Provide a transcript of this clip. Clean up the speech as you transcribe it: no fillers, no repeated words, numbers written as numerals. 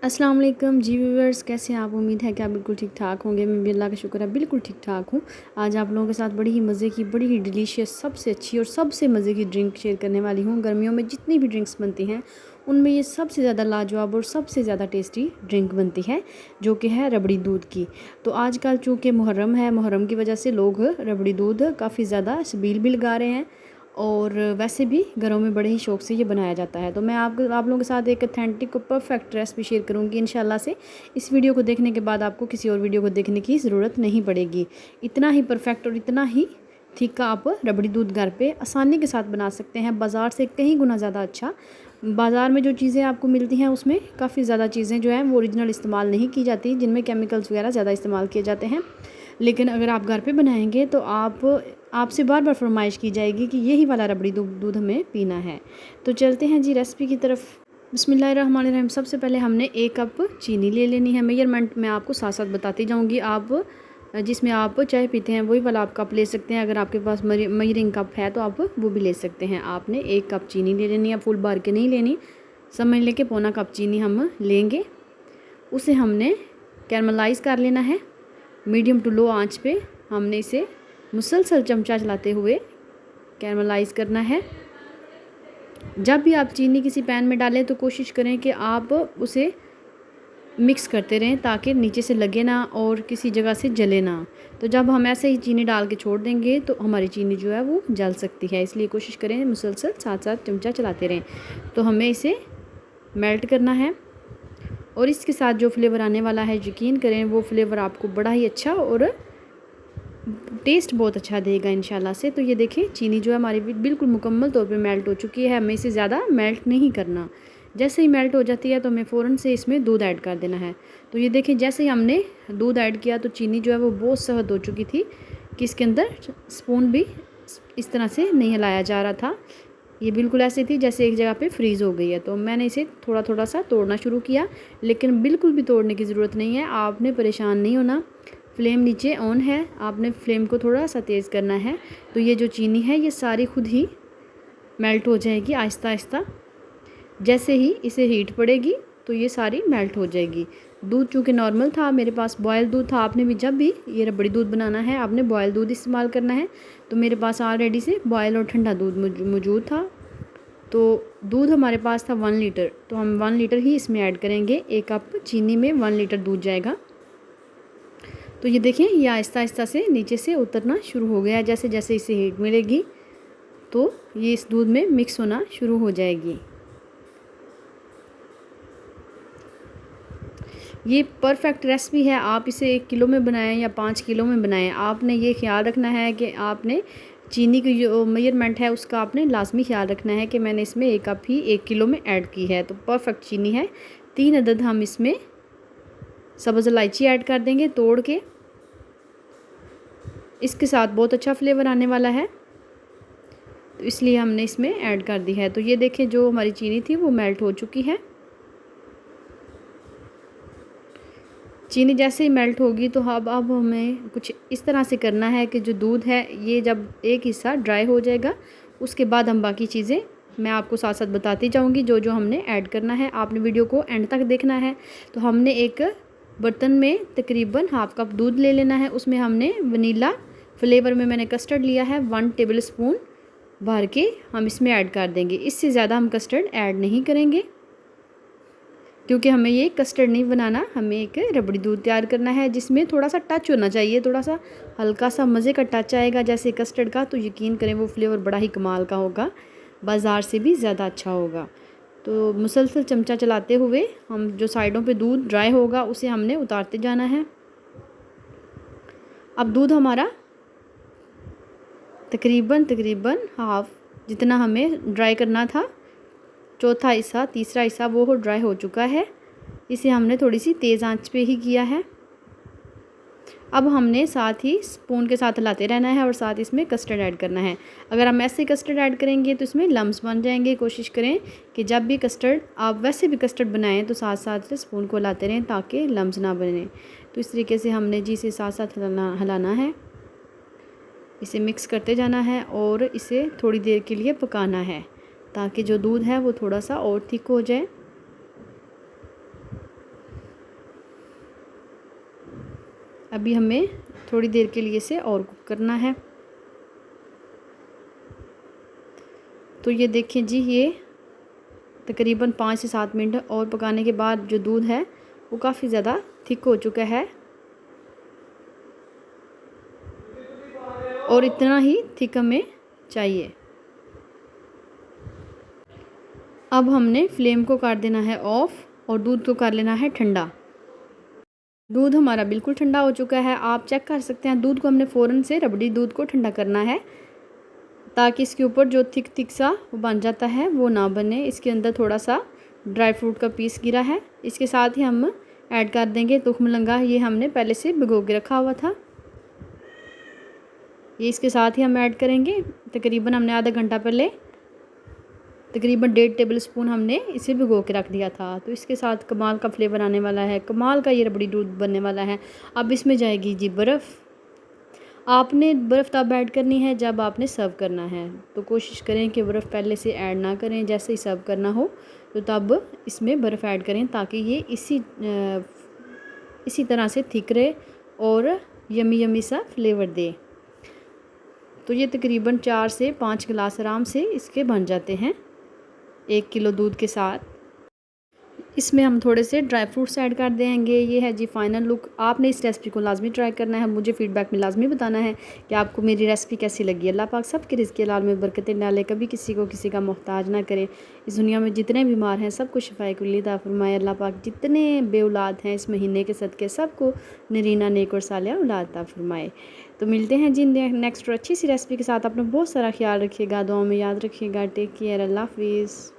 अस्सलाम वालेकुम जी व्यूअर्स, कैसे हैं आप। उम्मीद है कि आप बिल्कुल ठीक ठाक होंगे। मैं भी अल्लाह का शुक्र है बिल्कुल ठीक ठाक हूँ। आज आप लोगों के साथ बड़ी ही मज़े की, बड़ी ही डिलीशियस, सबसे अच्छी और सबसे मज़े की ड्रिंक शेयर करने वाली हूँ। गर्मियों में जितनी भी ड्रिंक्स बनती हैं उनमें ये सबसे ज़्यादा लाजवाब और सबसे ज़्यादा टेस्टी ड्रिंक बनती है, जो कि है रबड़ी दूध की। तो आजकल चूँकि मुहर्रम है, मुहर्रम की वजह से लोग रबड़ी दूध काफ़ी ज़्यादा छबील भी लगा रहे हैं और वैसे भी घरों में बड़े ही शौक़ से ये बनाया जाता है। तो मैं आप लोगों के साथ एक ऑथेंटिक और परफेक्ट रेसिपी शेयर करूँगी इंशाल्लाह से। इस वीडियो को देखने के बाद आपको किसी और वीडियो को देखने की ज़रूरत नहीं पड़ेगी। इतना ही परफेक्ट और इतना ही थिक आप रबड़ी दूध घर पे आसानी के साथ बना सकते हैं, बाज़ार से कहीं गुना ज़्यादा अच्छा। बाज़ार में जो चीज़ें आपको मिलती हैं उसमें काफ़ी ज़्यादा चीज़ें जो हैं वो ओरिजिनल इस्तेमाल नहीं की जाती, जिनमें केमिकल्स वगैरह ज़्यादा इस्तेमाल किए जाते हैं। लेकिन अगर आप घर पे बनाएंगे तो आपसे बार बार फरमाइश की जाएगी कि यही वाला रबड़ी दूध हमें पीना है। तो चलते हैं जी रेसिपी की तरफ। बिस्मिल्लाहिर्रहमानिर्रहीम। सबसे पहले हमने 1 कप चीनी ले लेनी है। मेजरमेंट मैं आपको साथ साथ बताती जाऊँगी। आप जिसमें आप चाय पीते हैं वही वाला आप कप ले सकते हैं। अगर आपके पास मेजरिंग कप है तो आप वो भी ले सकते हैं। आपने 1 कप चीनी ले लेनी है, फुल भर के नहीं लेनी। समझ लें कि पौना कप चीनी हम लेंगे। उसे हमने कैरमलाइज़ कर लेना है। मीडियम टू लो आंच पे हमने इसे मुसलसल चमचा चलाते हुए कैरमलाइज़ करना है। जब भी आप चीनी किसी पैन में डालें तो कोशिश करें कि आप उसे मिक्स करते रहें ताकि नीचे से लगे ना और किसी जगह से जले ना। तो जब हम ऐसे ही चीनी डाल के छोड़ देंगे तो हमारी चीनी जो है वो जल सकती है, इसलिए कोशिश करें मुसलसल साथ साथ चमचा चलाते रहें। तो हमें इसे मेल्ट करना है और इसके साथ जो फ्लेवर आने वाला है, यकीन करें वो फ्लेवर आपको बड़ा ही अच्छा और टेस्ट बहुत अच्छा देगा इंशाल्लाह से। तो ये देखिए चीनी जो है हमारी बिल्कुल मुकम्मल तौर पे मेल्ट हो चुकी है। हमें इसे ज़्यादा मेल्ट नहीं करना। जैसे ही मेल्ट हो जाती है तो हमें फ़ौरन से इसमें दूध ऐड कर देना है। तो ये देखिए जैसे ही हमने दूध ऐड किया तो चीनी जो है वो बहुत सख्त हो चुकी थी कि इसके अंदर स्पून भी इस तरह से नहीं हिलाया जा रहा था। ये बिल्कुल ऐसे थी जैसे एक जगह पे फ्रीज़ हो गई है। तो मैंने इसे थोड़ा थोड़ा सा तोड़ना शुरू किया, लेकिन बिल्कुल भी तोड़ने की ज़रूरत नहीं है। आपने परेशान नहीं होना। फ्लेम नीचे ऑन है, आपने फ्लेम को थोड़ा सा तेज़ करना है। तो ये जो चीनी है ये सारी खुद ही मेल्ट हो जाएगी आहिस्ता आहिस्ता। जैसे ही इसे हीट पड़ेगी तो ये सारी मेल्ट हो जाएगी। दूध चूँकि नॉर्मल था, मेरे पास बॉयल दूध था। आपने भी जब भी ये रबड़ी दूध बनाना है आपने बॉयल दूध इस्तेमाल करना है। तो मेरे पास ऑलरेडी से बॉयल और ठंडा दूध मौजूद था। तो दूध हमारे पास था 1 लीटर, तो हम 1 लीटर ही इसमें ऐड करेंगे। 1 कप चीनी में 1 लीटर दूध जाएगा। तो ये देखिए ये आहिस्ता आहिस्ता से नीचे से उतरना शुरू हो गया है। जैसे जैसे इसे हीट मिलेगी तो ये इस दूध में मिक्स होना शुरू हो जाएगी। ये परफेक्ट रेसिपी है। आप इसे 1 किलो में बनाएं या 5 किलो में बनाएं, आपने ये ख्याल रखना है कि आपने चीनी की जो मेजरमेंट है उसका आपने लाजमी ख्याल रखना है कि मैंने इसमें 1 कप ही 1 किलो में ऐड की है। तो परफेक्ट चीनी है। 3 अदद हम इसमें सब्ज़ इलायची ऐड कर देंगे तोड़ के। इसके साथ बहुत अच्छा फ्लेवर आने वाला है, तो इसलिए हमने इसमें ऐड कर दी है। तो ये देखिए जो हमारी चीनी थी वो मेल्ट हो चुकी है। चीनी जैसे ही मेल्ट होगी तो अब हमें कुछ इस तरह से करना है कि जो दूध है ये जब एक हिस्सा ड्राई हो जाएगा उसके बाद हम बाकी चीज़ें मैं आपको साथ साथ बताती जाऊंगी जो जो हमने ऐड करना है। आपने वीडियो को एंड तक देखना है। तो हमने एक बर्तन में तकरीबन 1/2 कप दूध ले लेना है। उसमें हमने वनीला फ्लेवर में मैंने कस्टर्ड लिया है 1 टेबल स्पून भर के हम इसमें ऐड कर देंगे। इससे ज़्यादा हम कस्टर्ड ऐड नहीं करेंगे क्योंकि हमें ये कस्टर्ड नहीं बनाना, हमें एक रबड़ी दूध तैयार करना है जिसमें थोड़ा सा टच होना चाहिए, थोड़ा सा हल्का सा मज़े का टच आएगा जैसे कस्टर्ड का। तो यकीन करें वो फ्लेवर बड़ा ही कमाल का होगा, बाज़ार से भी ज़्यादा अच्छा होगा। तो मुसलसल चमचा चलाते हुए हम जो साइडों पे दूध ड्राई होगा उसे हमने उतारते जाना है। अब दूध हमारा तकरीबन हाफ़ जितना हमें ड्राई करना था, चौथा हिस्सा तीसरा हिस्सा वो ड्राई हो चुका है। इसे हमने थोड़ी सी तेज़ आंच पे ही किया है। अब हमने साथ ही स्पून के साथ हिलाते रहना है और साथ इसमें कस्टर्ड ऐड करना है। अगर हम ऐसे कस्टर्ड ऐड करेंगे तो इसमें लम्स बन जाएंगे। कोशिश करें कि जब भी कस्टर्ड आप वैसे भी कस्टर्ड बनाएं तो साथ साथ स्पून को हिलाते रहें ताकि लम्स ना बने। तो इस तरीके से हमने जी इसे साथ साथ हिलाना है, इसे मिक्स करते जाना है और इसे थोड़ी देर के लिए पकाना है ताकि जो दूध है वो थोड़ा सा और थिक हो जाए। अभी हमें थोड़ी देर के लिए इसे और कुक करना है। तो ये देखें जी, ये तकरीबन 5 से 7 मिनट और पकाने के बाद जो दूध है वो काफ़ी ज़्यादा थिक हो चुका है और इतना ही थिक हमें चाहिए। अब हमने फ्लेम को कर देना है ऑफ़ और दूध को कर लेना है ठंडा। दूध हमारा बिल्कुल ठंडा हो चुका है, आप चेक कर सकते हैं। दूध को हमने फ़ौरन से रबड़ी दूध को ठंडा करना है ताकि इसके ऊपर जो थिक थिक सा वो बन जाता है वो ना बने। इसके अंदर थोड़ा सा ड्राई फ्रूट का पीस गिरा है। इसके साथ ही हम ऐड कर देंगे तुख्म लंगा, ये हमने पहले से भिगो के रखा हुआ था, ये इसके साथ ही हम ऐड करेंगे। तकरीबन हमने आधा घंटा पहले तकरीबन 1.5 टेबल स्पून हमने इसे भिगो के रख दिया था। तो इसके साथ कमाल का फ्लेवर आने वाला है, कमाल का ये रबड़ी दूध बनने वाला है। अब इसमें जाएगी जी बर्फ़। आपने बर्फ़ तब ऐड करनी है जब आपने सर्व करना है, तो कोशिश करें कि बर्फ़ पहले से ऐड ना करें। जैसे ही सर्व करना हो तो तब इसमें बर्फ़ ऐड करें ताकि ये इसी तरह से थिक रहे और यमी यमी सा फ्लेवर दे। तो ये तकरीबन 4 से 5 गिलास आराम से इसके बन जाते हैं 1 किलो दूध के साथ। इसमें हम थोड़े से ड्राई फ्रूट्स ऐड कर देंगे। ये है जी फाइनल लुक। आपने इस रेसिपी को लाजमी ट्राई करना है, मुझे फ़ीडबैक में लाजमी बताना है कि आपको मेरी रेसिपी कैसी लगी। अल्लाह पाक सब के रिज़्क़ हलाल में बरकतें डाले, कभी किसी को किसी का मोहताज ना करे। इस दुनिया में जितने बीमार हैं सबको शिफाए कुल्ली अता फरमाए। अल्लाह पाक जितने बेऔलाद हैं इस महीने के सदक़े सबको नरीना नेक और सालिहा औलाद अता फरमाए। तो मिलते हैं जी नेक्स्ट और अच्छी सी रेसिपी के साथ। अपना बहुत सारा ख्याल रखिएगा, दुआओं में याद रखिएगा। टेक केयर, अल्लाह हाफ़िज़।